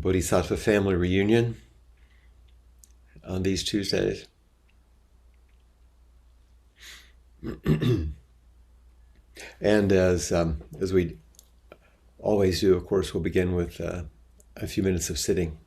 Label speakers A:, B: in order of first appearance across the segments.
A: Bodhisattva family reunion on these Tuesdays. And as we always do, of course, we'll begin with a few minutes of sitting.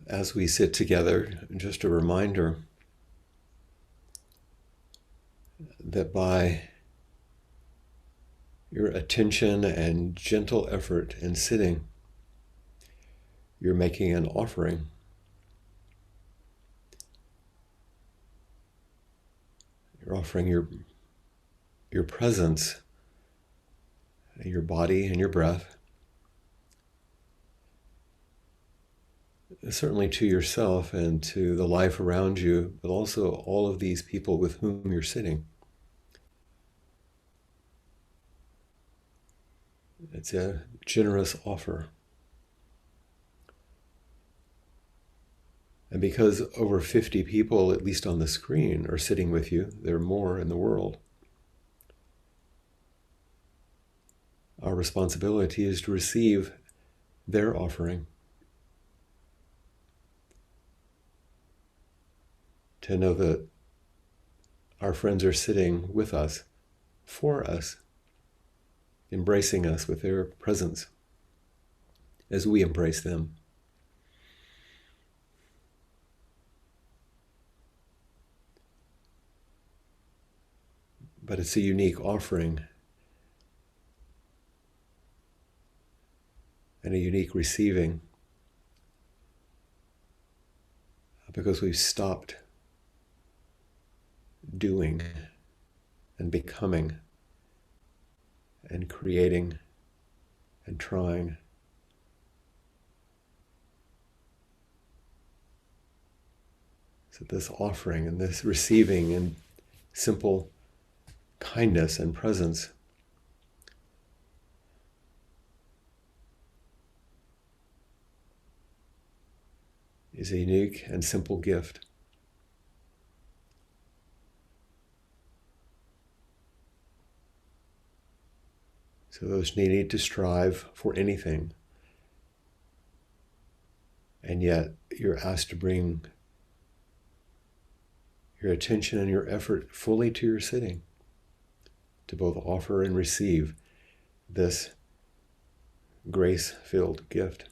A: As we sit together, just a reminder that by your attention and gentle effort in sitting, you're making an offering. You're offering your presence, your body and your breath, certainly to yourself and to the life around you, but also all of these people with whom you're sitting. It's a generous offer. And because over 50 people, at least on the screen, are sitting with you, there are more in the world, our responsibility is to receive their offering, to know that our friends are sitting with us, for us, embracing us with their presence as we embrace them. But it's a unique offering and a unique receiving because we've stopped doing and becoming and creating and trying. So this offering and this receiving in simple kindness and presence is a unique and simple gift. So those need to strive for anything, and yet you're asked to bring your attention and your effort fully to your sitting, to both offer and receive this grace-filled gift.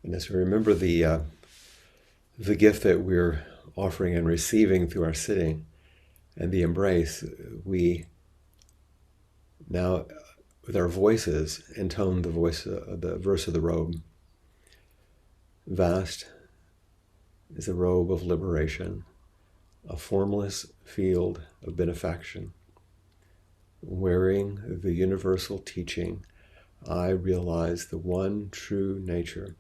A: And as we remember the gift that we're offering and receiving through our sitting and the embrace, we now, with our voices, intone the verse of the robe. Vast is the robe of liberation, a formless field of benefaction. Wearing the universal teaching, I realize the one true nature,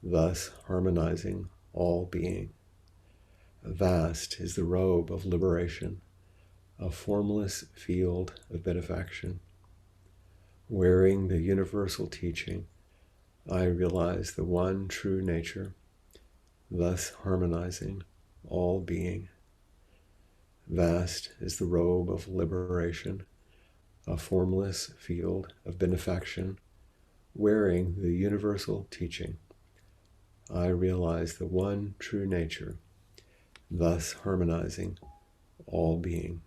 A: thus harmonizing all being. Vast is the robe of liberation, a formless field of benefaction. Wearing the universal teaching, I realize the one true nature, thus harmonizing all being. Vast is the robe of liberation, a formless field of benefaction. Wearing the universal teaching, I realize the one true nature, thus harmonizing all being.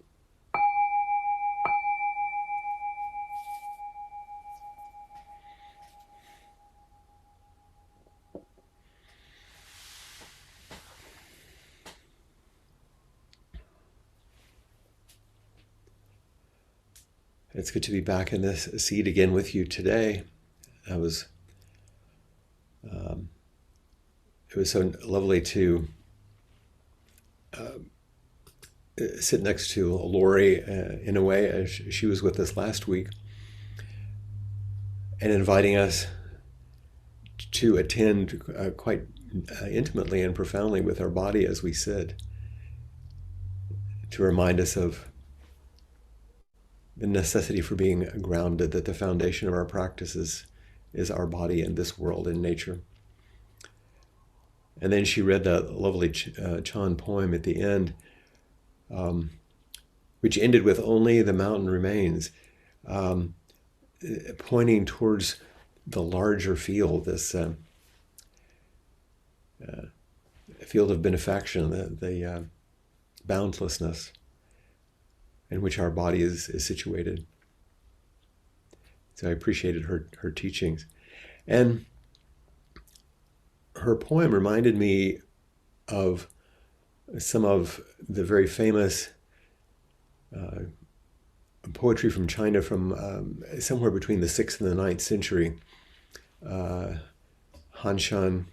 A: It's good to be back in this seat again with you today. It was so lovely to sit next to Lori in a way as she was with us last week and inviting us to attend quite intimately and profoundly with our body as we sit, to remind us of the necessity for being grounded, that the foundation of our practices is our body and this world and nature. And then she read that lovely Chan poem at the end, which ended with "Only the mountain remains," pointing towards the larger field, this field of benefaction, the boundlessness in which our body is situated. So I appreciated her teachings. And her poem reminded me of some of the very famous poetry from China from somewhere between the 6th and the 9th century. Hanshan,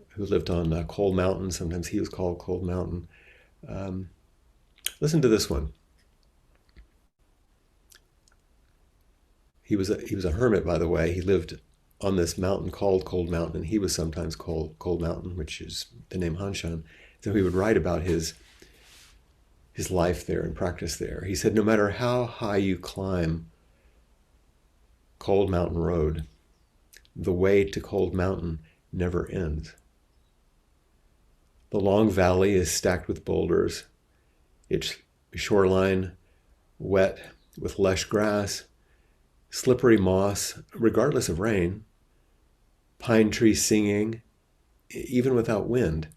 A: who lived on Cold Mountain, sometimes he was called Cold Mountain. Listen to this one. He was a hermit, by the way. He lived on this mountain called Cold Mountain, and he was sometimes called Cold Mountain, which is the name Hanshan. So he would write about his life there and practice there. He said, "No matter how high you climb Cold Mountain Road, the way to Cold Mountain never ends. The long valley is stacked with boulders, its shoreline wet with lush grass, slippery moss, regardless of rain, pine trees singing, even without wind.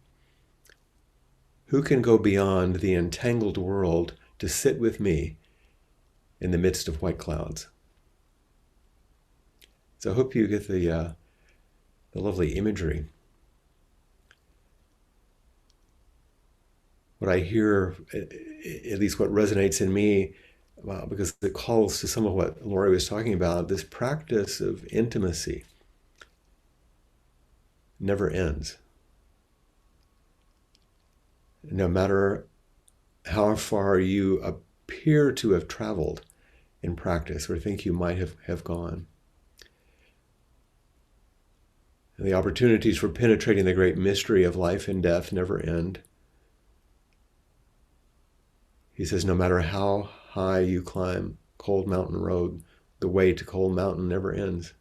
A: Who can go beyond the entangled world to sit with me in the midst of white clouds?" So I hope you get the lovely imagery. What I hear, at least what resonates in me, because it calls to some of what Lori was talking about, this practice of intimacy never ends. No matter how far you appear to have traveled in practice or think you might have gone. And the opportunities for penetrating the great mystery of life and death never end. He says, no matter how high you climb Cold Mountain Road, the way to Cold Mountain never ends.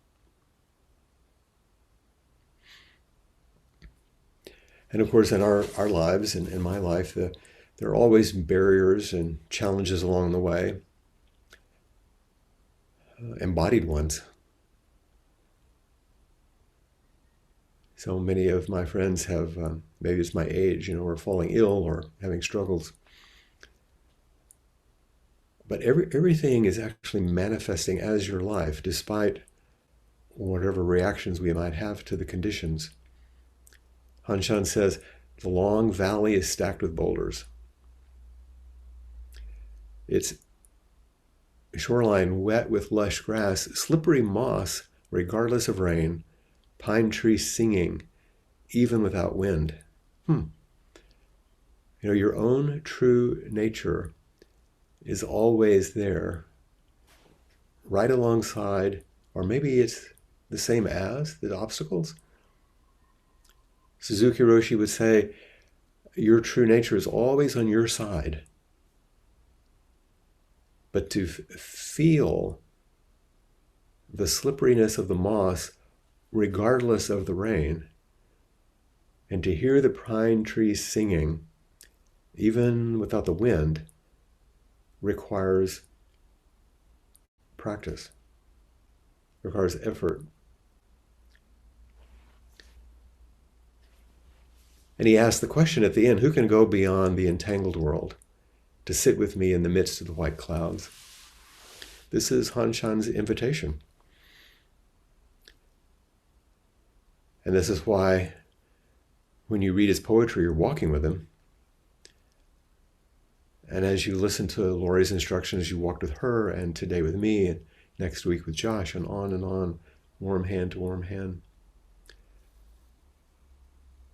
A: And of course, in our lives, and in my life, there are always barriers and challenges along the way, embodied ones. So many of my friends have, maybe it's my age, are falling ill or having struggles. But everything is actually manifesting as your life, despite whatever reactions we might have to the conditions. Hanshan says, the long valley is stacked with boulders. Its shoreline wet with lush grass, slippery moss, regardless of rain, pine trees singing, even without wind. Your own true nature is always there, right alongside, or maybe it's the same as the obstacles. Suzuki Roshi would say, your true nature is always on your side. But to feel the slipperiness of the moss, regardless of the rain, and to hear the pine trees singing, even without the wind, requires practice, requires effort. And he asked the question at the end, who can go beyond the entangled world to sit with me in the midst of the white clouds? This is Hanshan's invitation. And this is why when you read his poetry, you're walking with him. And as you listen to Lori's instructions, you walked with her, and today with me, and next week with Josh, and on, warm hand to warm hand.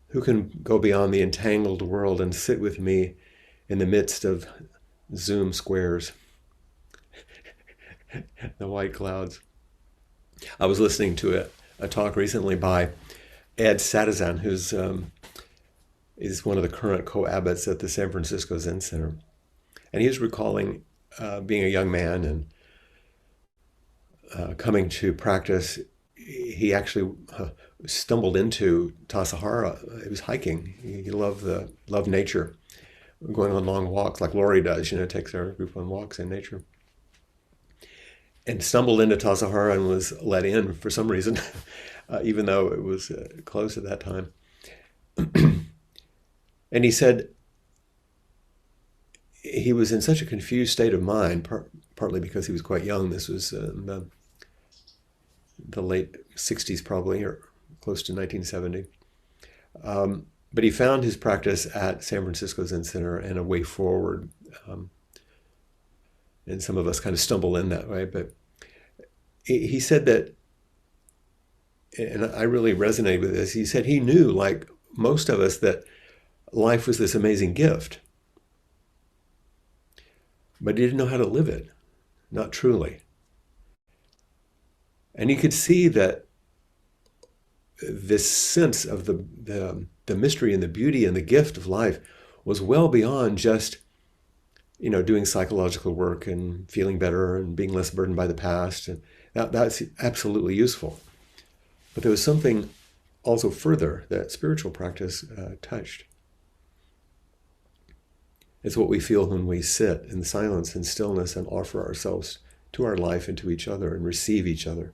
A: Who can go beyond the entangled world and sit with me in the midst of Zoom squares, the white clouds? I was listening to a talk recently by Ed Satizan, who's is one of the current co-abbots at the San Francisco Zen Center. And he was recalling being a young man and coming to practice. He actually stumbled into Tassajara. He was hiking. He loved nature, going on long walks like Lori does. Takes our group on walks in nature. And stumbled into Tassajara and was let in for some reason, even though it was closed at that time. And he said he was in such a confused state of mind, partly because he was quite young. This was the late 60s probably, or close to 1970. But he found his practice at San Francisco Zen Center and a way forward. And some of us kind of stumble in that way. But he said that, and I really resonated with this, he said he knew, like most of us, that life was this amazing gift. But he didn't know how to live it, not truly. And he could see that this sense of the mystery and the beauty and the gift of life was well beyond just, doing psychological work and feeling better and being less burdened by the past. And that's absolutely useful. But there was something also further that spiritual practice touched. It's what we feel when we sit in silence and stillness and offer ourselves to our life and to each other and receive each other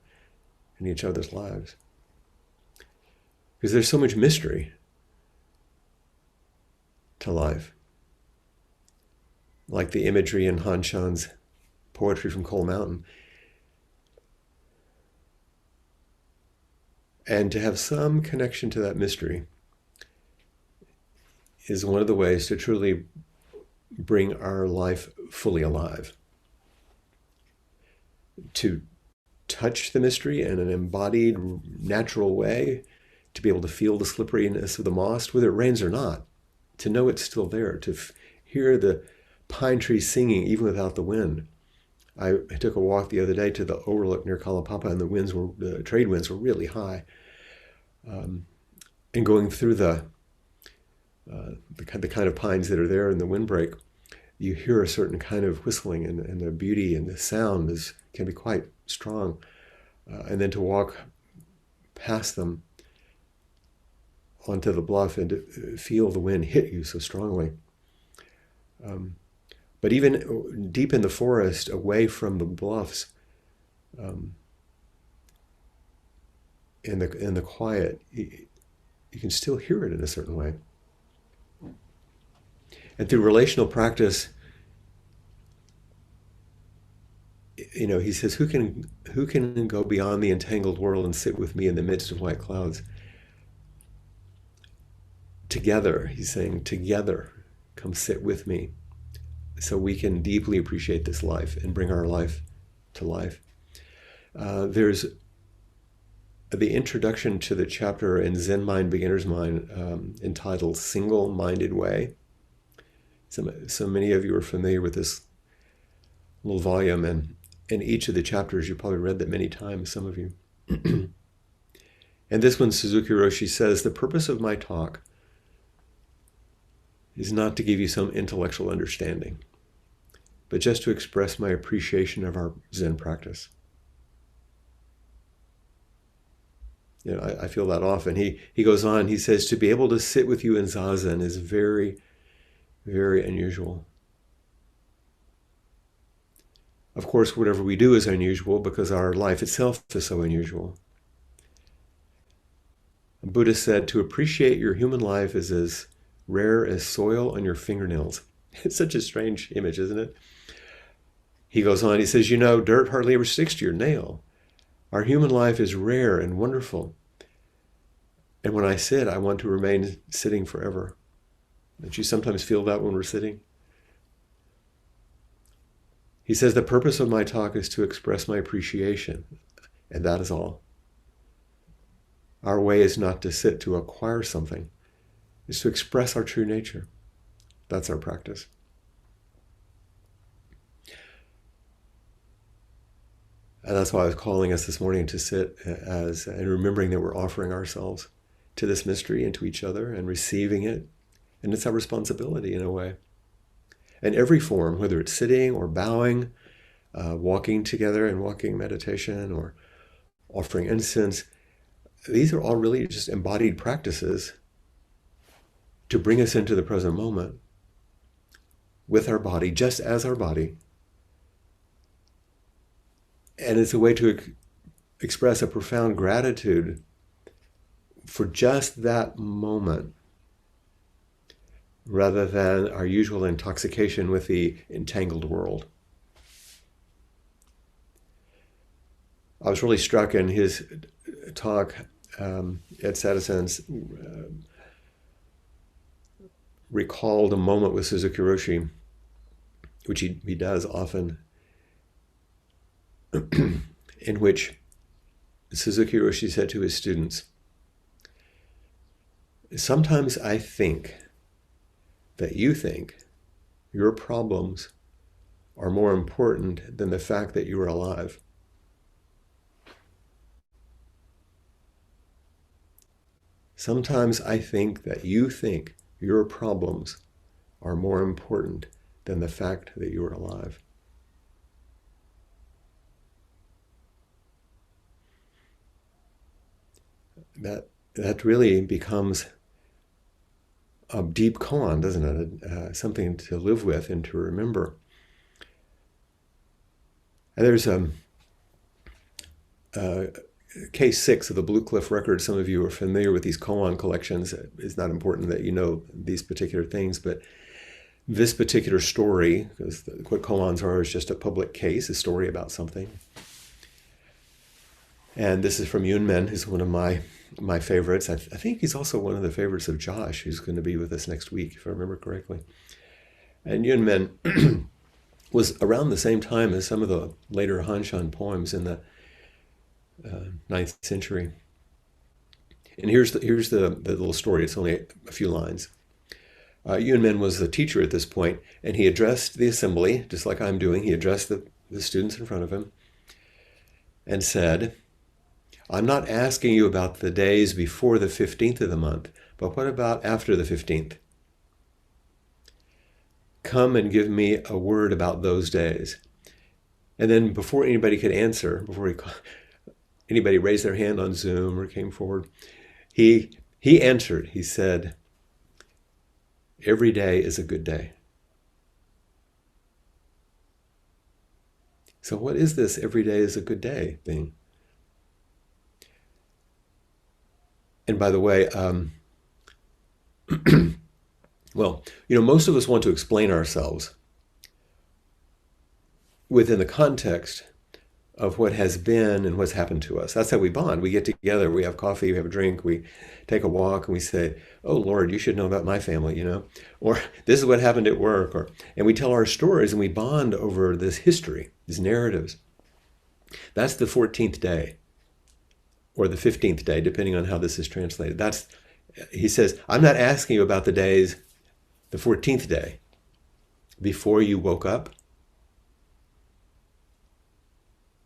A: in each other's lives. Because there's so much mystery to life. Like the imagery in Hanshan's poetry from Coal Mountain. And to have some connection to that mystery is one of the ways to truly bring our life fully alive. To touch the mystery in an embodied, natural way, to be able to feel the slipperiness of the moss, whether it rains or not, to know it's still there, to hear the pine trees singing even without the wind. I took a walk the other day to the overlook near Kalapapa, and the trade winds were really high. And going through the kind of pines that are there in the windbreak, you hear a certain kind of whistling, and the beauty and the sound can be quite strong. And then to walk past them onto the bluff and to feel the wind hit you so strongly. But even deep in the forest, away from the bluffs, in the quiet, you can still hear it in a certain way. And through relational practice, he says, who can go beyond the entangled world and sit with me in the midst of white clouds? Together, he's saying, together, come sit with me, so we can deeply appreciate this life and bring our life to life. There's the introduction to the chapter in Zen Mind, Beginner's Mind, entitled Single-Minded Way. So many of you are familiar with this little volume, and in each of the chapters, you probably read that many times, some of you. And this one, Suzuki Roshi says, the purpose of my talk is not to give you some intellectual understanding, but just to express my appreciation of our Zen practice. I feel that often. He goes on, he says, to be able to sit with you in Zazen is very, very unusual. Of course, whatever we do is unusual because our life itself is so unusual. Buddha said, to appreciate your human life is as rare as soil on your fingernails. It's such a strange image, isn't it? He goes on, he says, dirt hardly ever sticks to your nail. Our human life is rare and wonderful. And when I sit, I want to remain sitting forever. Don't you sometimes feel that when we're sitting? He says, the purpose of my talk is to express my appreciation, and that is all. Our way is not to sit to acquire something, it's to express our true nature. That's our practice. And that's why I was calling us this morning to sit and remembering that we're offering ourselves to this mystery and to each other and receiving it. And it's our responsibility in a way. And every form, whether it's sitting or bowing, walking together and walking meditation, or offering incense, these are all really just embodied practices to bring us into the present moment with our body, just as our body. And it's a way to express a profound gratitude for just that moment, rather than our usual intoxication with the entangled world. I was really struck in his talk at Sadasans, recalled a moment with Suzuki Roshi, which he does often, in which Suzuki Roshi said to his students, sometimes I think that you think your problems are more important than the fact that you are alive. Sometimes I think that you think your problems are more important than the fact that you are alive. That really becomes a deep koan, doesn't it? Something to live with and to remember. And there's case 6 of the Blue Cliff Record. Some of you are familiar with these koan collections. It's not important that you know these particular things, but this particular story, because what koans are is just a public case, a story about something. And this is from Yunmen, who's one of my favorites. I think he's also one of the favorites of Josh, who's going to be with us next week, if I remember correctly. And Yunmen was around the same time as some of the later Hanshan poems in the 9th century. And here's the little story. It's only a few lines. Yunmen was the teacher at this point, and he addressed the assembly, just like I'm doing. He addressed the students in front of him and said, I'm not asking you about the days before the 15th of the month, but what about after the 15th? Come and give me a word about those days. And then before anybody could answer, before anybody raised their hand on Zoom or came forward, he answered. He said, every day is a good day. So what is this every day is a good day thing? And by the way, well, most of us want to explain ourselves within the context of what has been and what's happened to us. That's how we bond. We get together, we have coffee, we have a drink, we take a walk, and we say, oh, Lord, you should know about my family, or this is what happened at work, and we tell our stories and we bond over this history, these narratives. That's the 14th day, or the 15th day, depending on how this is translated. He says, I'm not asking you about the days, the 14th day, before you woke up.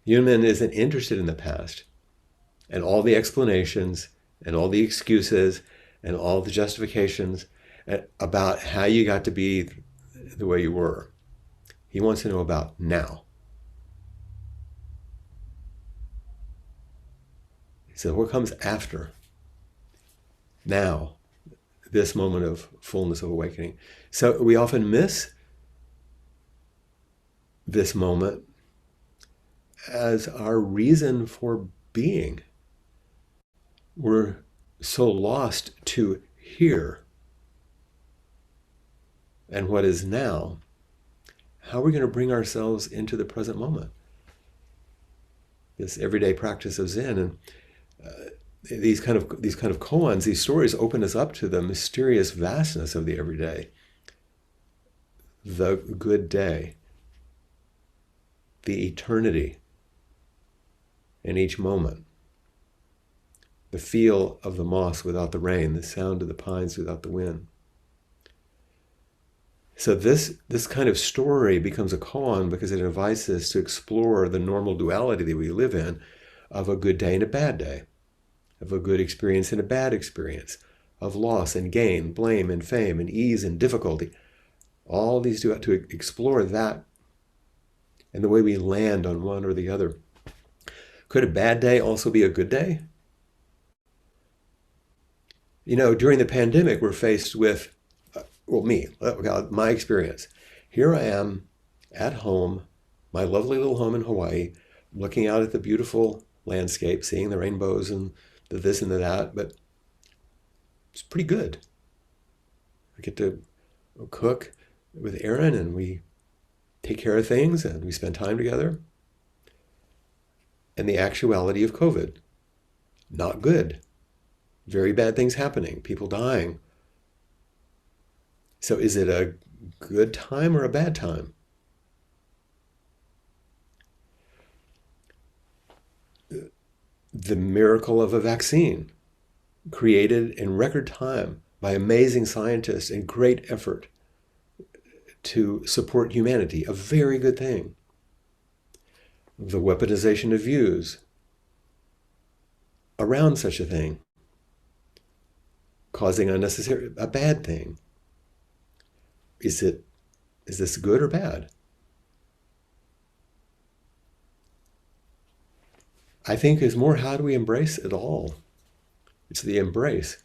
A: Yunmen isn't interested in the past and all the explanations and all the excuses and all the justifications about how you got to be the way you were. He wants to know about now. So what comes after? Now, this moment of fullness of awakening. So we often miss this moment as our reason for being. We're so lost to here and what is now. How are we going to bring ourselves into the present moment? This everyday practice of Zen, and these kind of koans, these stories open us up to the mysterious vastness of the everyday, the good day. the eternity in each moment. The feel of the moss without the rain, the sound of the pines without the wind. So this kind of story becomes a koan because it invites us to explore the normal duality that we live in of a good day and a bad day, of a good experience and a bad experience, of loss and gain, blame and fame, and ease and difficulty. All these do to explore that and the way we land on one or the other. Could a bad day also be a good day? You know, during the pandemic, we're faced with, my experience. Here I am at home, my lovely little home in Hawaii, looking out at the beautiful landscape, seeing the rainbows and the this and the that, but it's pretty good. I get to cook with Erin and we take care of things and we spend time together. And the actuality of COVID, not good. Very bad things happening, people dying. So is it a good time or a bad time? The miracle of a vaccine created in record time by amazing scientists and great effort to support humanity, a very good thing. The weaponization of views around such a thing, causing a bad thing. Is this good or bad? I think it's more, how do we embrace it all? It's the embrace,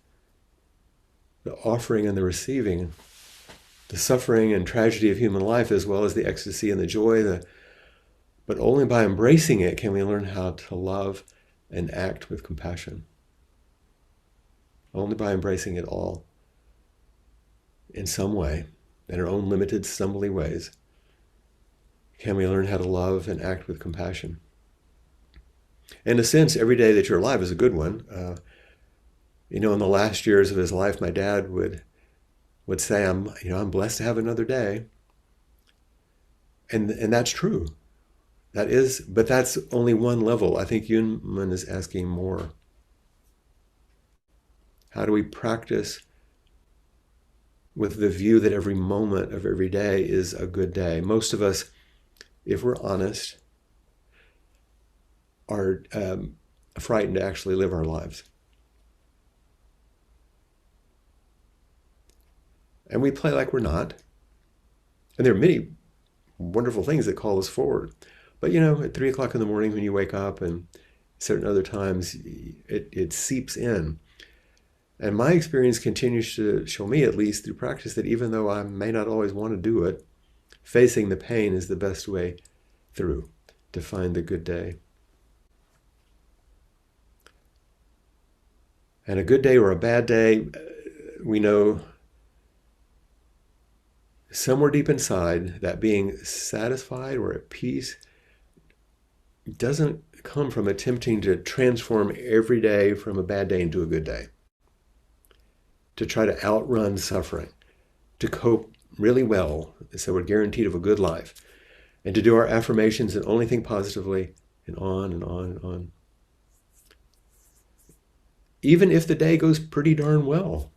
A: the offering and the receiving, the suffering and tragedy of human life, as well as the ecstasy and the joy. But only by embracing it can we learn how to love and act with compassion. Only by embracing it all in some way, in our own limited, stumbly ways, can we learn how to love and act with compassion. In a sense, every day that you're alive is a good one. In the last years of his life, my dad would say, I'm blessed to have another day. And that's true. But that's only one level. I think Yunman is asking more. How do we practice with the view that every moment of every day is a good day? Most of us, if we're honest, are frightened to actually live our lives. And we play like we're not. And there are many wonderful things that call us forward. But at 3 o'clock in the morning when you wake up, and certain other times, it seeps in. And my experience continues to show me, at least through practice, that even though I may not always want to do it, facing the pain is the best way through to find the good day. And a good day or a bad day, we know somewhere deep inside that being satisfied or at peace doesn't come from attempting to transform every day from a bad day into a good day, to try to outrun suffering, to cope really well so we're guaranteed of a good life, and to do our affirmations and only think positively, and on and on and on. Even if the day goes pretty darn well,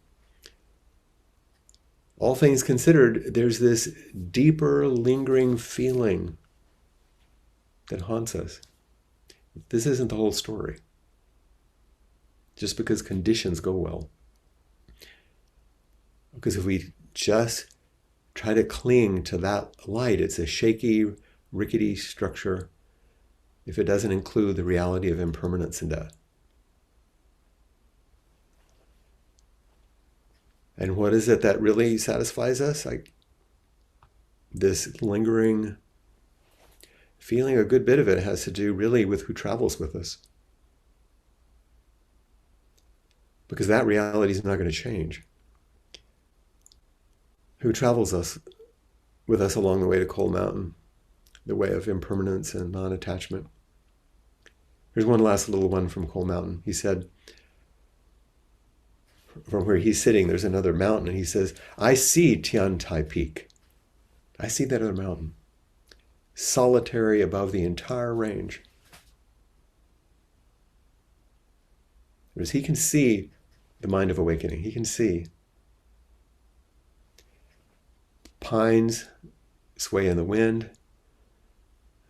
A: all things considered, there's this deeper, lingering feeling that haunts us. This isn't the whole story. Just because conditions go well. Because if we just try to cling to that light, it's a shaky, rickety structure if it doesn't include the reality of impermanence and death. And what is it that really satisfies us? Like this lingering feeling, a good bit of it has to do really with who travels with us. Because that reality is not going to change. Who travels with us along the way to Coal Mountain, the way of impermanence and non-attachment. Here's one last little one from Coal Mountain. He said, from where he's sitting, there's another mountain, and he says, I see Tian Tai Peak. I see that other mountain. solitary above the entire range. Whereas he can see the mind of awakening. He can see pines sway in the wind,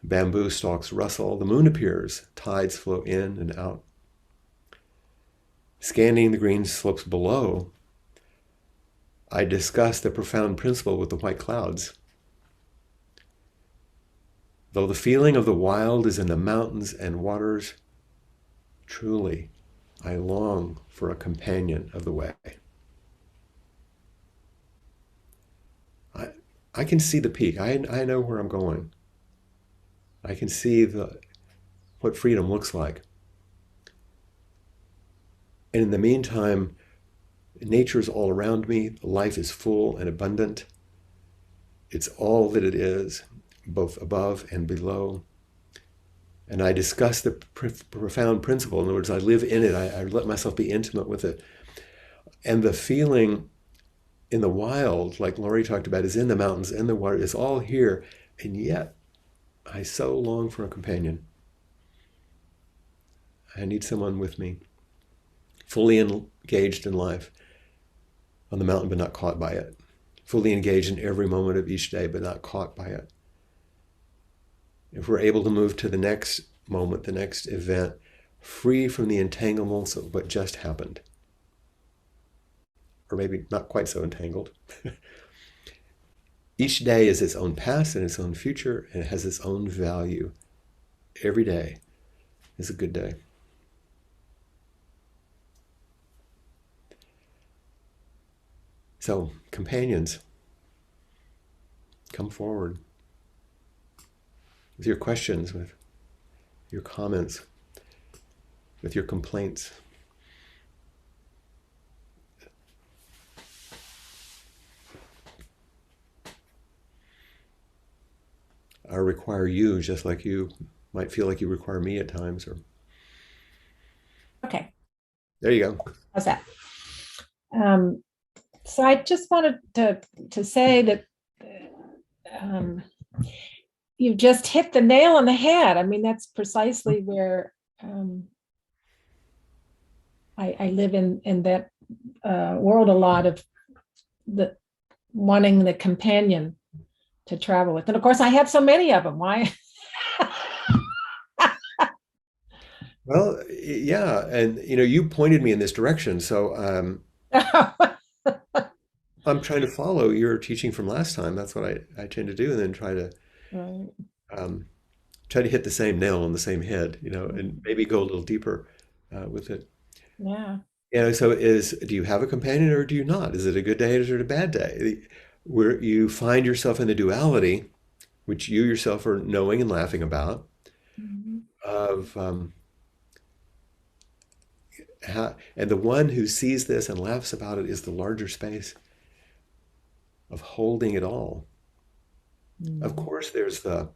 A: bamboo stalks rustle, the moon appears, tides flow in and out. Scanning the green slopes below, I discuss the profound principle with the white clouds. Though the feeling of the wild is in the mountains and waters, truly, I long for a companion of the way. I can see the peak. I know where I'm going. I can see what freedom looks like. And in the meantime, nature is all around me. Life is full and abundant. It's all that it is, both above and below. And I discuss the profound principle. In other words, I live in it. I let myself be intimate with it. And the feeling in the wild, like Laurie talked about, is in the mountains, in the water. It's all here. And yet, I so long for a companion. I need someone with me, fully engaged in life, on the mountain but not caught by it, fully engaged in every moment of each day but not caught by it. If we're able to move to the next moment, the next event, free from the entanglements of what just happened, or maybe not quite so entangled. Each day is its own past and its own future, and it has its own value. Every day is a good day. So, companions, come forward with your questions, with your comments, with your complaints. I require you just like you might feel like you require me at times. Or
B: Okay,
A: there you go.
B: how's that? Um, so I just wanted to say that um, you just hit the nail on the head. I mean, that's precisely where I live in that world a lot of the wanting the companion to travel with. And of course, I have so many of them. Why?
A: Well, yeah, and you pointed me in this direction, so I'm trying to follow your teaching from last time. That's what I tend to do, and then
B: Right.
A: um, try to hit the same nail on the same head, and maybe go a little deeper with it.
B: Yeah.
A: So do you have a companion or do you not? Is it a good day or is it a bad day? Where you find yourself in the duality, which you yourself are knowing and laughing about,
B: Mhm.
A: of and the one who sees this and laughs about it is the larger space of holding it all. Of
B: Mhm.
A: course, there's uh,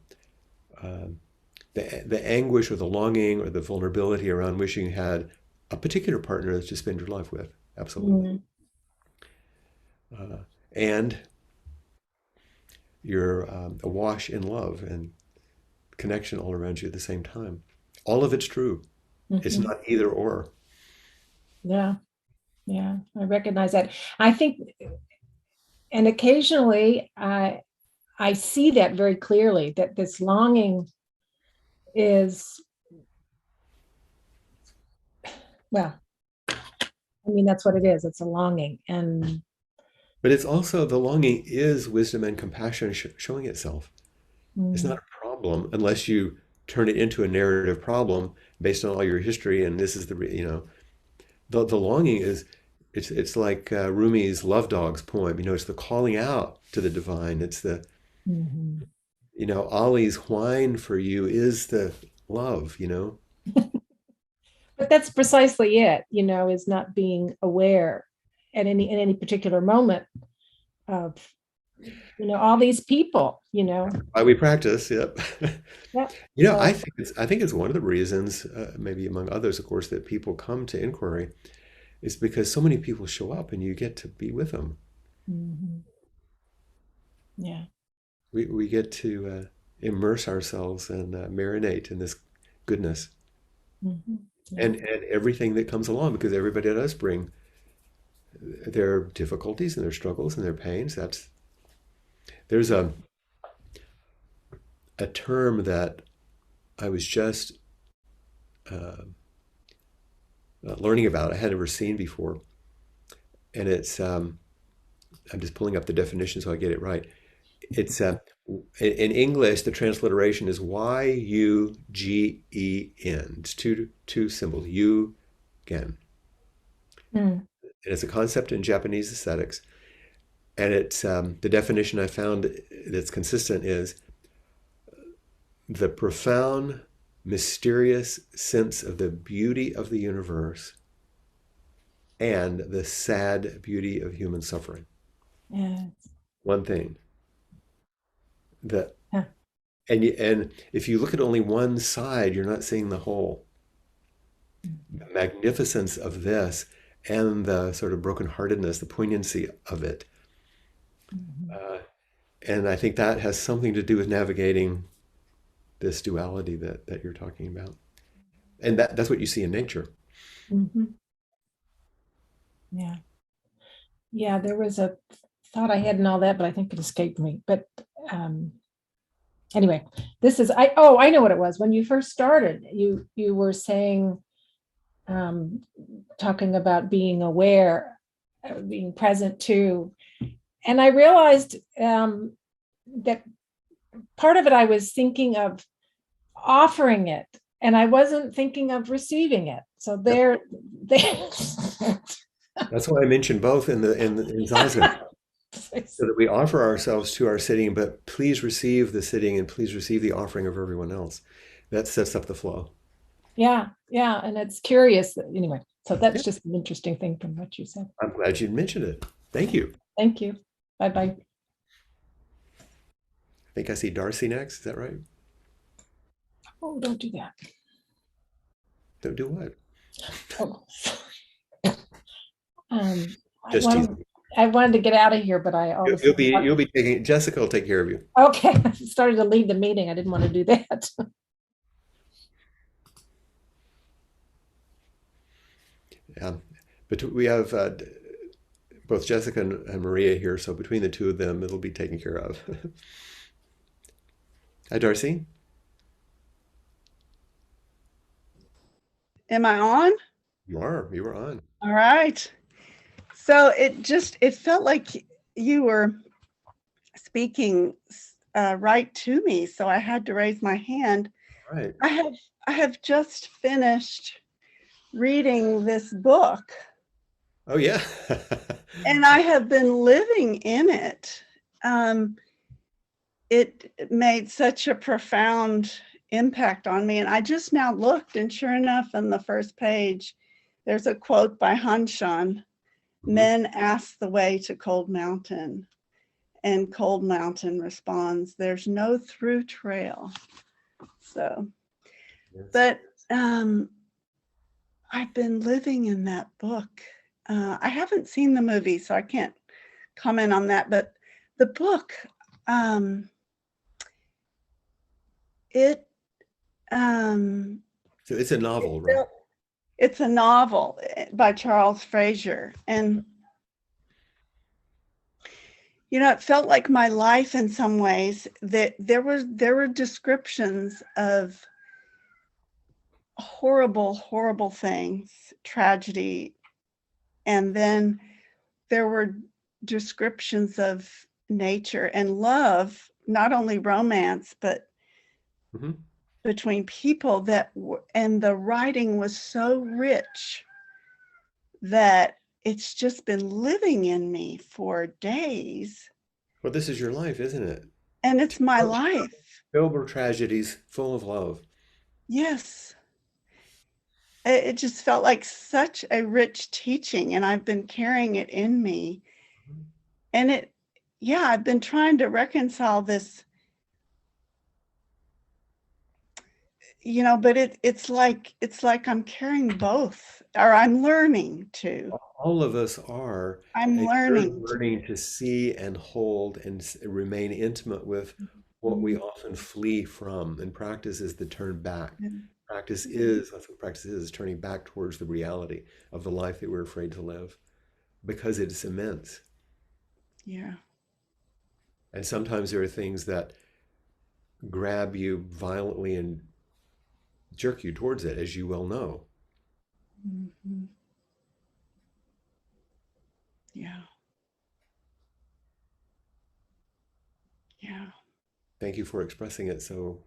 A: the anguish or the longing or the vulnerability around wishing you had a particular partner to spend your life with. Absolutely.
B: Mhm.
A: Uh, and you're awash in love and connection all around you at the same time. All of it's true. It's
B: Mhm.
A: not either or.
B: Yeah. Yeah. I recognize that. I think, and occasionally I see that very clearly that this longing is, well, I mean, that's what it is. It's a longing. And
A: But it's also the longing is wisdom and compassion showing itself. It's not
B: mm,
A: a problem unless you turn it into a narrative problem based on all your history. And this is the longing is it's like Rumi's Love Dogs poem. It's the calling out to the divine. It's the
B: mhm.
A: Ali's whine for you is the love.
B: But that's precisely it, is not being aware at any particular moment of, all these people,
A: Why we practice, yep.
B: Yeah.
A: I
B: So,
A: think it's one of the reasons, maybe among others, of course, that people come to inquiry is because so many people show up and you get to be with them.
B: mhm. Yeah.
A: We get to immerse ourselves and marinate in this goodness
B: Mhm. Yeah.
A: and everything that comes along, because everybody does bring their difficulties and their struggles and their pains. There's a term that I was just uh, learning about. I had never seen before, and it's I'm just pulling up the definition so I get it right. It's in English, the transliteration is Yugen. It's two symbols, Yugen,
B: Mm.
A: and it's a concept in Japanese aesthetics. And it's the definition I found that's consistent is the profound, mysterious sense of the beauty of the universe and the sad beauty of human suffering.
B: Yeah.
A: One thing that,
B: Huh.
A: and if you look at only one side, you're not seeing the whole. The magnificence of this and the sort of brokenheartedness, the poignancy of it.
B: Mhm.
A: Uh, and I think that has something to do with navigating this duality that you're talking about. And that's what you see in nature.
B: Mhm. Yeah. Yeah, there was a thought I had and all that, but I think it escaped me. But um, anyway, this is I know what it was. When you first started, you were saying um, talking about being aware, being present too. And I realized that part of it I was thinking of offering it, and I wasn't thinking of receiving it. So
A: Yep.
B: there.
A: That's why I mentioned both in Zazen, so that we offer ourselves to our sitting, but please receive the sitting and please receive the offering of everyone else. That sets up the flow.
B: Yeah, yeah, and it's curious. Anyway, so
A: Yeah,
B: that's just an interesting thing from what you said.
A: I'm glad you mentioned it. Thank you.
B: Thank you. Bye bye.
A: I think I see Darcy next. Is that right?
B: Oh, don't do that.
A: Don't do what?
B: Oh, um, I
A: Just
B: wanted,
A: teasing.
B: I wanted to get out of here, but I all of a sudden,
A: You'll be taking Jessica will take care of you.
B: okay, I started to leave the meeting. I didn't want to do that.
A: Yeah, but we have both Jessica and Maria here, so between the two of them, it'll be taken care of. Hi, Darcy.
C: Am I on?
A: You are. You were on.
C: All right. So it felt like you were speaking right to me, so I had to raise my hand.
A: All right.
C: I have just finished reading this book,
A: Oh yeah.
C: and I have been living in it. It made such a profound impact on me, and I just now looked, and sure enough, on the first page, there's a quote by Hanshan. Men ask the way to Cold Mountain, and Cold Mountain responds, there's no through trail. So,
A: Yes.
C: but I've been living in that book. I haven't seen the movie, so I can't comment on that, but the book, it,
A: So it's a novel, right?
C: it's a novel by Charles Frazier, and you know, it felt like my life in some ways. That there were descriptions of horrible things, tragedy, and then there were descriptions of nature and love, not only romance, but
A: Hmm.
C: between people and the writing was so rich that it's just been living in me for days.
A: Well, this is your life, isn't it?
C: And it's my life.
A: Filled with tragedies, full of love.
C: Yes. It just felt like such a rich teaching, and I've been carrying it in me. And yeah, I've been trying to reconcile this, you know, but it's like I'm carrying both, or I'm learning to.
A: All of us are,
C: I'm
A: and you're
C: learning to.
A: learning to see and hold and remain intimate with what we often flee from. And practice is the turn back. That's what practice is turning back towards the reality of the life that we're afraid to live because it's immense.
C: Yeah.
A: And sometimes there are things that grab you violently and jerk you towards it, as you well know.
C: Mhm. Yeah. Yeah.
A: Thank you for expressing it so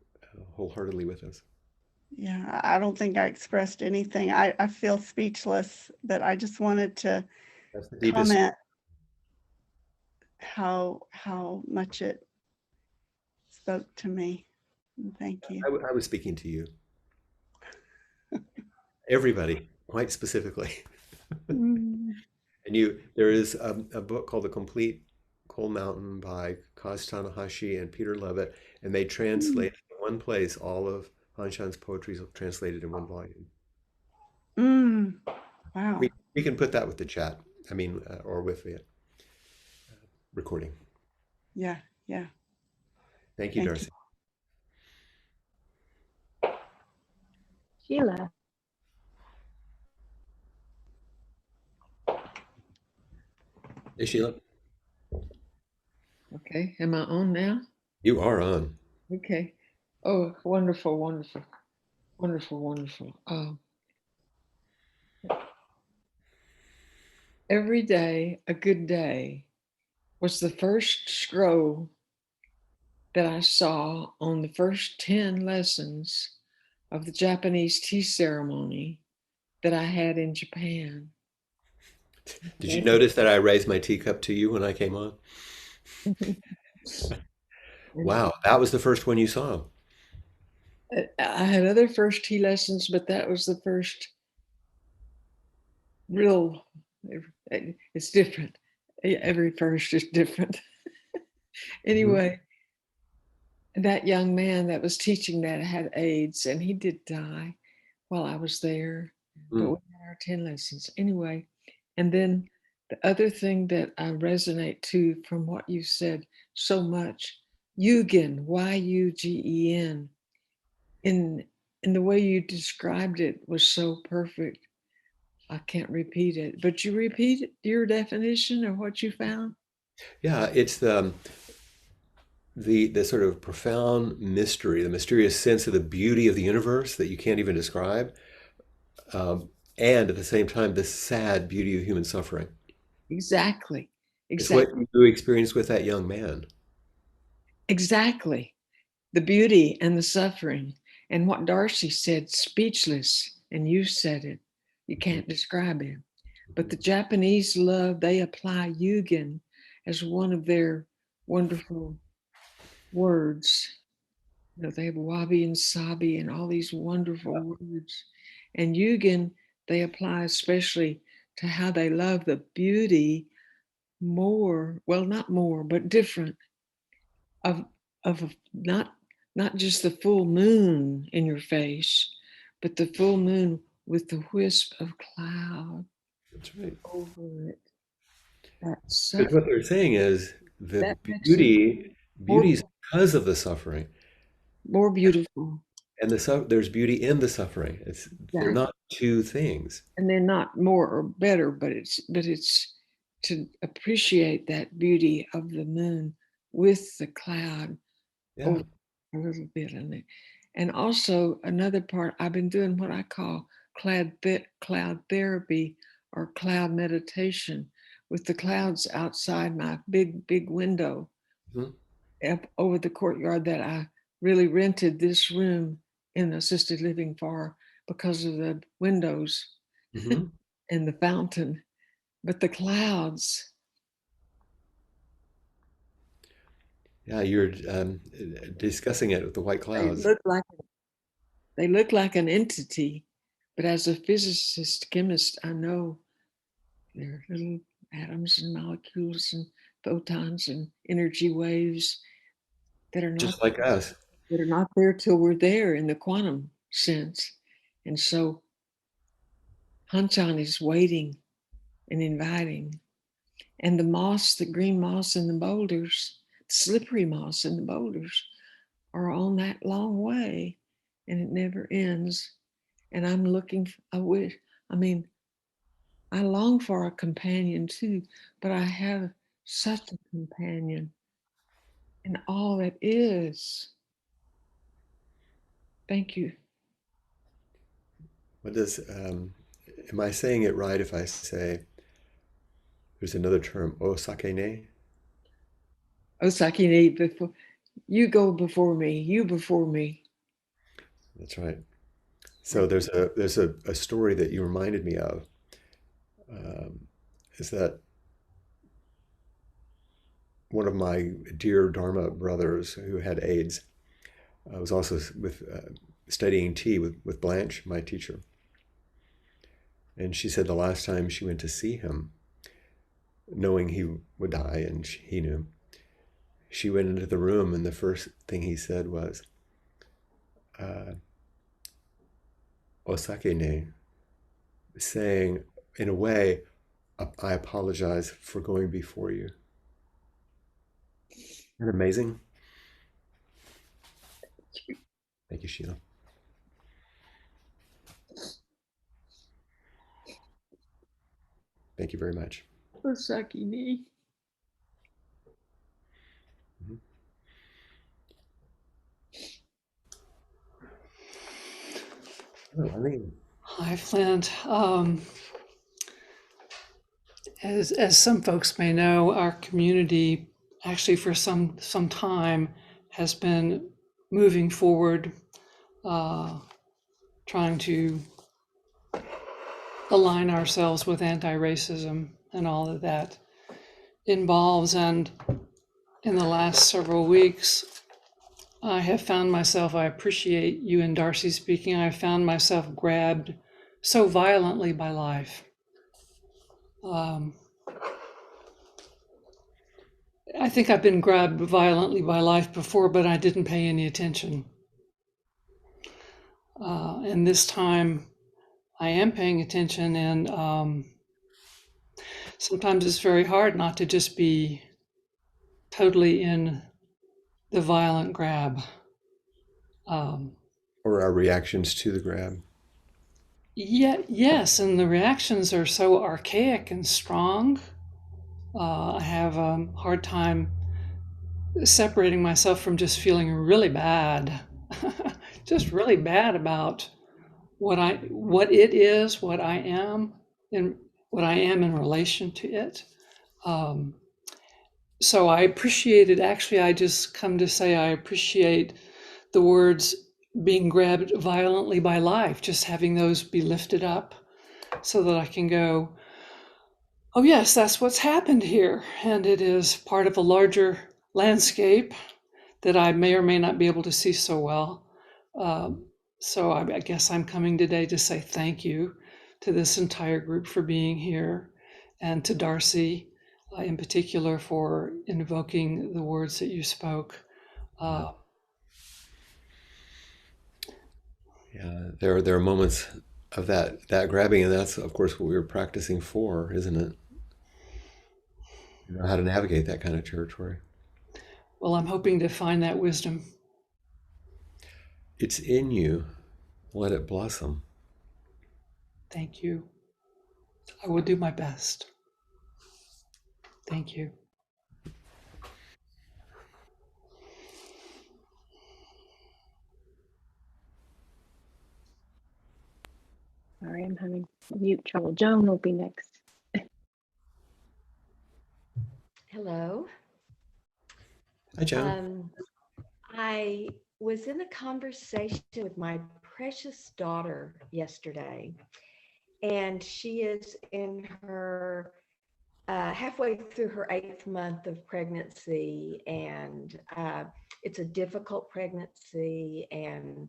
A: wholeheartedly with us.
C: Yeah. I don't think I expressed anything. I feel speechless, but I just wanted to
A: That's the deepest.
C: comment how much it spoke to me. Thank you.
A: I was speaking to you. Everybody, quite specifically.
C: Mm.
A: And there is a book called The Complete Cold Mountain by Kaz Tanahashi and Peter Levitt, and they translate in one place all of Hanshan's poetry translated in one volume.
C: Mm. Wow.
A: We can put that with the chat, or with the recording.
C: Yeah. Yeah.
A: Thank you,
C: Thank
A: Darcy.
B: Sheila.
A: Hey, Sheila.
D: Okay, am I on now?
A: You are on.
D: Okay. Oh, wonderful, wonderful, wonderful, wonderful. Every day, a good day was the first scroll that I saw on the first 10 lessons of the Japanese tea ceremony that I had in Japan.
A: Did you notice that I raised my teacup to you when I came on? Wow, that was the first one you saw.
D: I had other first tea lessons, but that was the first real, it's different. Every first is different. Anyway, that young man that was teaching that had AIDS, and he did die while I was there, but we had our 10 lessons anyway. And then the other thing that I resonate to from what you said so much, Yugen, Yugen, in the way you described it was so perfect. I can't repeat it, but you repeat your definition of what you found?
A: Yeah, it's the sort of profound mystery, the mysterious sense of the beauty of the universe that you can't even describe, and at the same time, the sad beauty of human suffering.
D: Exactly.
A: It's what
D: Exactly.
A: you experienced with that young man.
D: Exactly. The beauty and the suffering. And what Darcy said, speechless, and you said it. You can't describe it. But the Japanese love, they apply yugen as one of their wonderful words. You know, they have wabi and sabi and all these wonderful words. And yugen, they apply especially to how they love the beauty more, well, not more, but different of not just the full moon in your face, but the full moon with the wisp of cloud
A: That's right.
D: over it. That's
A: Because what they're saying is the
D: that makes it
A: beauty
D: more
A: is because of the suffering,
D: more beautiful.
A: and there's beauty in the suffering. They're
D: Exactly.
A: not two things.
D: And they're not more or better, but it's to appreciate that beauty of the moon with the cloud
A: Yeah.
D: over a little bit in it. And also another part, I've been doing what I call cloud therapy or cloud meditation with the clouds outside my big window
A: Mhm.
D: up over the courtyard that I really rented this room in assisted living for because of the windows
A: Mhm.
D: and the fountain. But the clouds,
A: Yeah, you're discussing it with the white
D: they
A: clouds.
D: look like they look like an entity. But as a physicist, chemist, I know they're little atoms and molecules and photons and energy waves that are not
A: Just like us.
D: there till we're there in the quantum sense. And so Hanshan is waiting and inviting. And the moss, the green moss in the boulders, slippery moss in the boulders, are on that long way and it never ends. And I'm looking, I wish, I mean, I long for a companion too, but I have such a companion in all that is. Thank you.
A: What does, am I saying it right if I say there's another term, osakene?
D: Osaki, before you go before me, you before me.
A: That's right. So there's a story that you reminded me of. Is that one of my dear Dharma brothers who had AIDS was also with studying tea with Blanche, my teacher. And she said the last time she went to see him, knowing he would die, and he knew, she went into the room, and the first thing he said was, "Osake ne," saying, in a way, "I apologize for going before you." Isn't that amazing? Thank you, Sheila. Thank you very much.
D: Osaki.
A: Mhm. Oh, Eileen.
E: Hi, Flint. As some folks may know, our community actually for some time has been moving forward, trying to align ourselves with anti-racism and all that that involves. And in the last several weeks, I have found myself, I appreciate you and Darcy speaking, I found myself grabbed so violently by life. I think I've been grabbed violently by life before, but I didn't pay any attention. And this time I am paying attention, and sometimes it's very hard not to just be totally in the violent grab.
A: Or our reactions to the grab.
E: Yes, and the reactions are so archaic and strong. I have a hard time separating myself from just feeling really bad, just really bad about what it is, what I am, and what I am in relation to it. Um, so I appreciate it. Actually, I just come to say I appreciate the words being grabbed violently by life, just having those be lifted up so that I can go, oh, yes, that's what's happened here. And it is part of a larger landscape that I may or may not be able to see so well. So I guess I'm coming today to say thank you to this entire group for being here, and to Darcy in particular for invoking the words that you spoke.
A: Yeah, there are moments of that grabbing, and that's of course what we were practicing for, isn't it? You know how to navigate that kind of territory.
E: Well, I'm hoping to find that wisdom.
A: It's in you. Let it blossom.
E: Thank you. I will do my best. Thank you.
F: Sorry, I'm having mute trouble. Joan will be next.
G: Hello.
A: Hi, Joan.
G: I was in a conversation with my precious daughter yesterday, and she is in her halfway through her 8th month of pregnancy, and it's a difficult pregnancy, and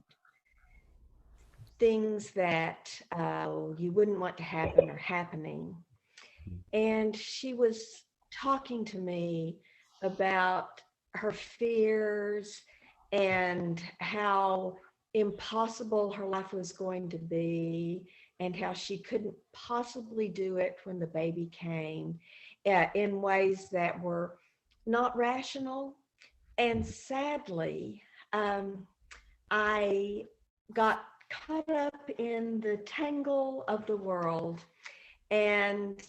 G: things that you wouldn't want to happen are happening. And she was talking to me about her fears and how impossible her life was going to be, and how she couldn't possibly do it when the baby came, in ways that were not rational. And sadly, I got caught up in the tangle of the world and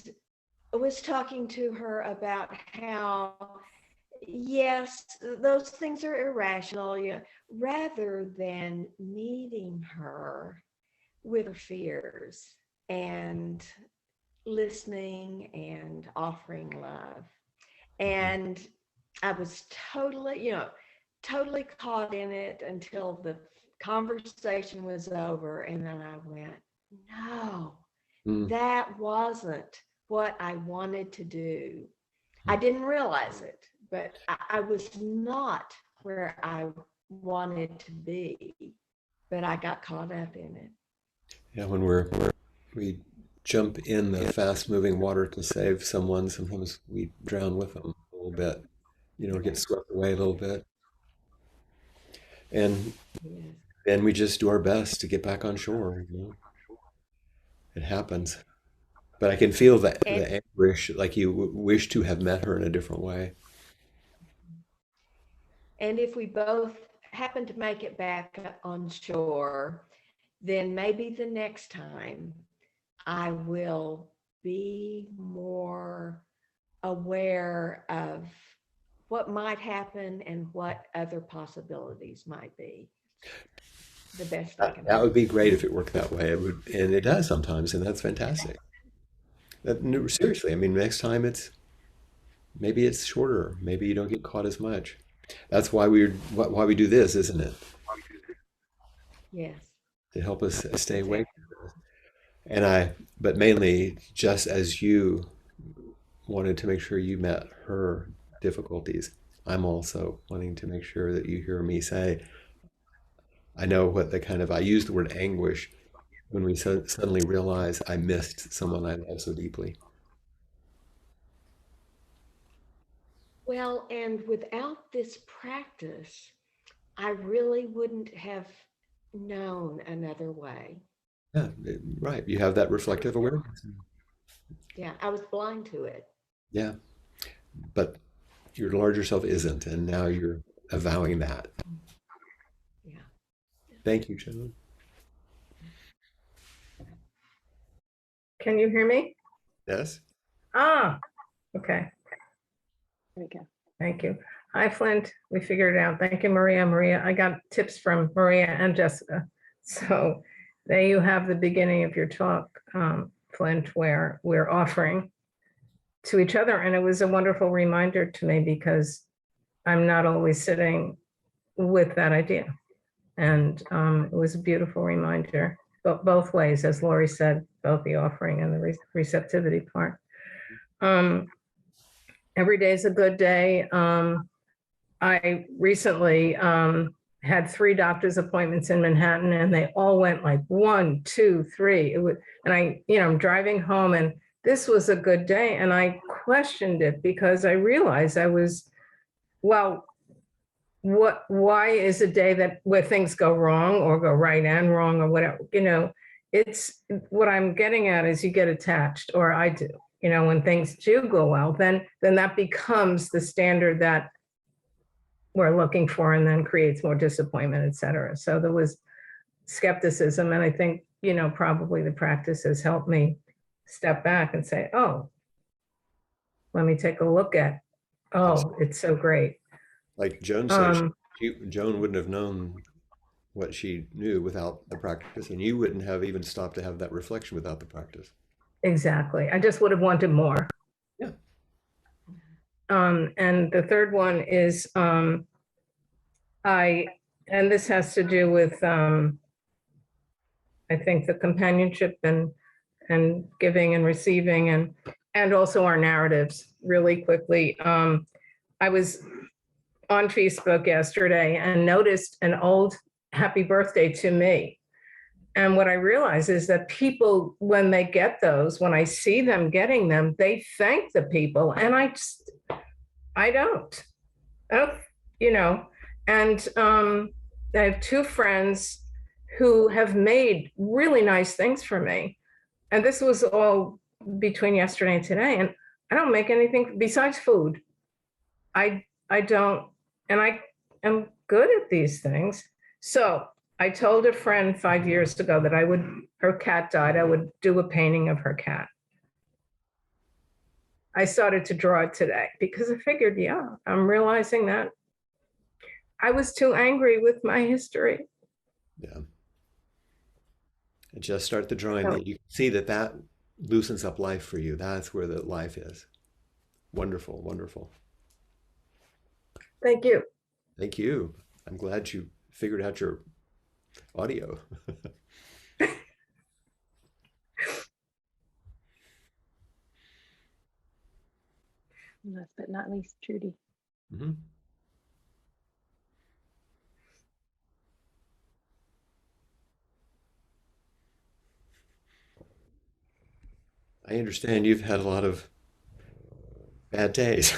G: was talking to her about how, yes, those things are irrational, rather than meeting her with her fears and listening and offering love. And I was totally caught in it until the conversation was over. And then I went, no, that wasn't what I wanted to do. I didn't realize it, but I was not where I wanted to be, but I got caught up in it.
A: Yeah, when we jump in the fast-moving water to save someone, sometimes we drown with them a little bit, get swept away a little bit. And
G: Yes.
A: then we just do our best to get back on shore. It happens. But I can feel the anguish, like you wish to have met her in a different way.
G: And if we both happen to make it back on shore, then maybe the next time I will be more aware of what might happen and what other possibilities might be. The best I can
A: That
G: do.
A: would be great if it worked that way. It would, and it does sometimes, and that's fantastic. No, seriously, I mean, next time maybe it's shorter. Maybe you don't get caught as much. That's why we do this, isn't it?
G: Yes.
A: To help us stay awake.
G: Exactly.
A: But mainly, just as you wanted to make sure you met her difficulties, I'm also wanting to make sure that you hear me say, I know what I use the word anguish when we suddenly realize I missed someone I love so deeply.
G: Well, and without this practice, I really wouldn't have known another way.
A: Yeah, right. You have that reflective awareness.
G: Yeah, I was blind to it.
A: Yeah, but your larger self isn't, and now you're avowing that.
G: Yeah.
A: Thank you, Joan.
H: Can you hear me?
A: Yes.
H: Ah, okay.
F: There we go.
H: Thank you. Hi, Flint. We figured it out. Thank you, Maria. Maria, I got tips from Maria and Jessica. So there you have the beginning of your talk, Flint, where we're offering to each other. And it was a wonderful reminder to me because I'm not always sitting with that idea. And it was a beautiful reminder, but both ways, as Lori said, both the offering and the receptivity part. Every day is a good day. I recently had 3 doctor's appointments in Manhattan, and they all went like 1, 2, 3. And I'm driving home, and this was a good day, and I questioned it because I realized why is a day where things go wrong or go right and wrong or whatever, it's what I'm getting at is you get attached, or I do, when things do go well, then that becomes the standard that we're looking for, and then creates more disappointment, et cetera. So there was skepticism. And I think, probably the practice has helped me step back and say, oh, let me take a look at, it's so great.
A: Like Joan said, Joan wouldn't have known what she knew without the practice, and you wouldn't have even stopped to have that reflection without the practice.
H: Exactly. I just would have wanted more.
A: Yeah.
H: And the third one is, and this has to do with, I think, the companionship and giving and receiving, and also our narratives. Really quickly, I was on Facebook yesterday and noticed an old happy birthday to me. And what I realize is that people, when they get those, when I see them getting them, they thank the people. And I don't. And I have 2 friends who have made really nice things for me. And this was all between yesterday and today. And I don't make anything besides food. I don't, and I am good at these things. So I told a friend 5 years ago that her cat died, I would do a painting of her cat. I started to draw it today because I figured, yeah, I'm realizing that I was too angry with my history.
A: Yeah. And just start the drawing.
H: So,
A: That you can see that that loosens up life for you. That's where the life is. Wonderful, wonderful.
H: thank you.
A: Thank you. I'm glad you figured out your audio.
F: Last but not least, Trudy.
A: Mhm. I understand you've had a lot of bad days.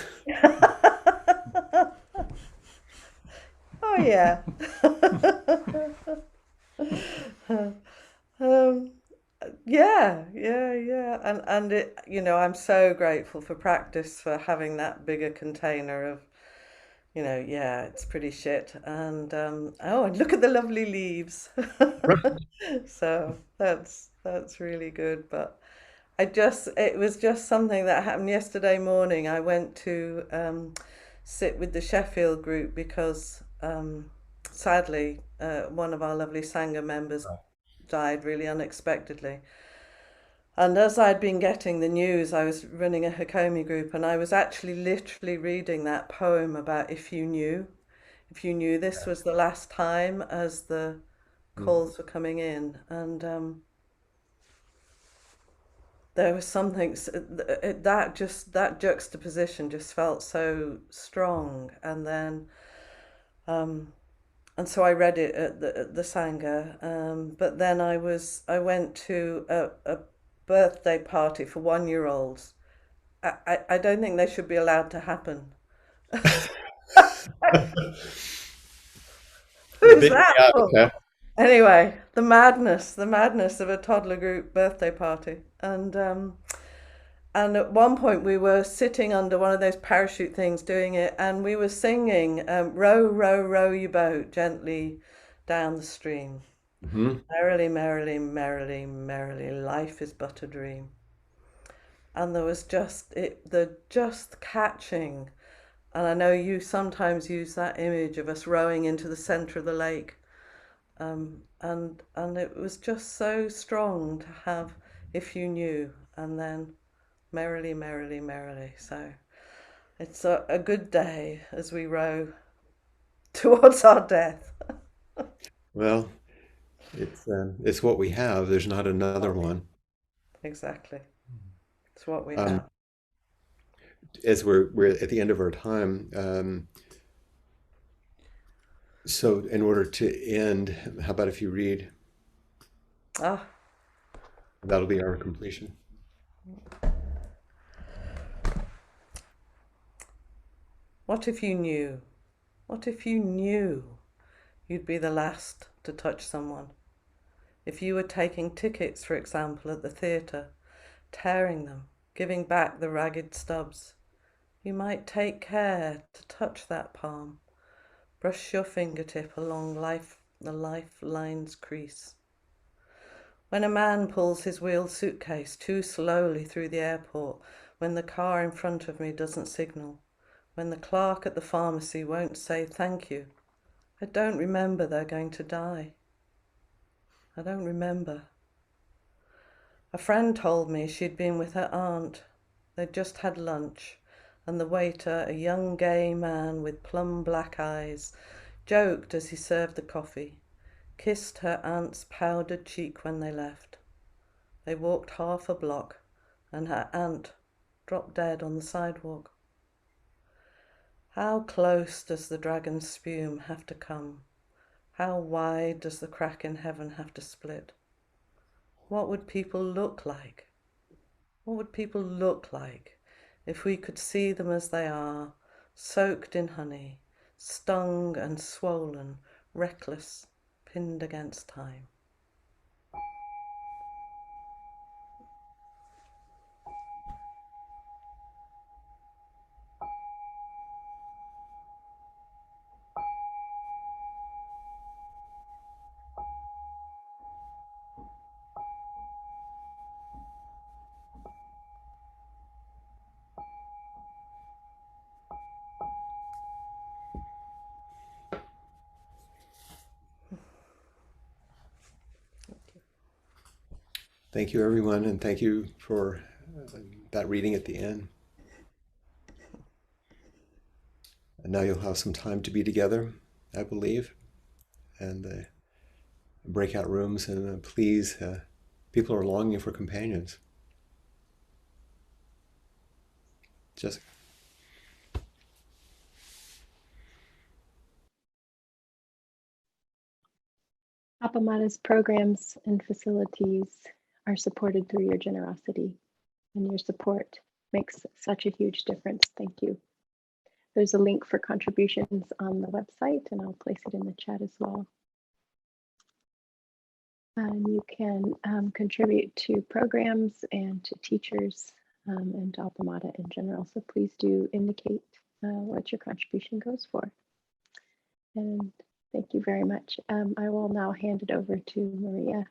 I: Oh yeah. um, yeah. And it, I'm so grateful for practice for having that bigger container of, yeah, it's pretty shit. And oh, and look at the lovely leaves. So that's really good. But it was just something that happened yesterday morning. I went to sit with the Sheffield group because sadly one of our lovely Sangha members died really unexpectedly. And as I'd been getting the news, I was running a Hakomi group, and I was actually literally reading that poem about if you knew this was the last time as the calls were coming in. And there was something that juxtaposition just felt so strong. And then and so I read it at the Sangha, but then I went to a birthday party for 1-year-olds. I don't think they should be allowed to happen. Who's
A: Big
I: that for?
A: yeah,
I: Anyway, the madness of a toddler group birthday party. And at one point we were sitting under one of those parachute things doing it, and we were singing row, row, row your boat gently down the stream.
A: hmm
I: Merrily, merrily, merrily, merrily, life is but a dream. And there was the just catching. And I know you sometimes use that image of us rowing into the center of the lake. And it was just so strong to have if you knew, and then merrily, merrily, merrily. So it's a good day as we row towards our death.
A: Well, it's what we have. There's not another one.
I: Exactly. It's what we
A: Um,
I: have.
A: as we're at the end of our time, so in order to end, how about if you read?
I: Ah,
A: That'll be our completion.
I: what if you knew? What if you knew you'd be the last to touch someone? If you were taking tickets, for example, at the theatre, tearing them, giving back the ragged stubs, you might take care to touch that palm, brush your fingertip along the lifeline's crease. When a man pulls his wheeled suitcase too slowly through the airport, when the car in front of me doesn't signal, when the clerk at the pharmacy won't say thank you, I don't remember they're going to die. I don't remember. A friend told me she'd been with her aunt. They'd just had lunch, and the waiter, a young gay man with plum black eyes, joked as he served the coffee, kissed her aunt's powdered cheek when they left. They walked half a block, and her aunt dropped dead on the sidewalk. How close does the dragon's spume have to come? How wide does the crack in heaven have to split? What would people look like? What would people look like if we could see them as they are, soaked in honey, stung and swollen, reckless, pinned against time?
A: Thank you, everyone, and thank you for that reading at the end. And now you'll have some time to be together, I believe, and the breakout rooms. And please, people are longing for companions. Jessica.
F: Appamada's programs and facilities are supported through your generosity, and your support makes such a huge difference. Thank you. There's a link for contributions on the website, and I'll place it in the chat as well. And you can contribute to programs and to teachers and to Appamada in general. So please do indicate what your contribution goes for. And thank you very much. I will now hand it over to Maria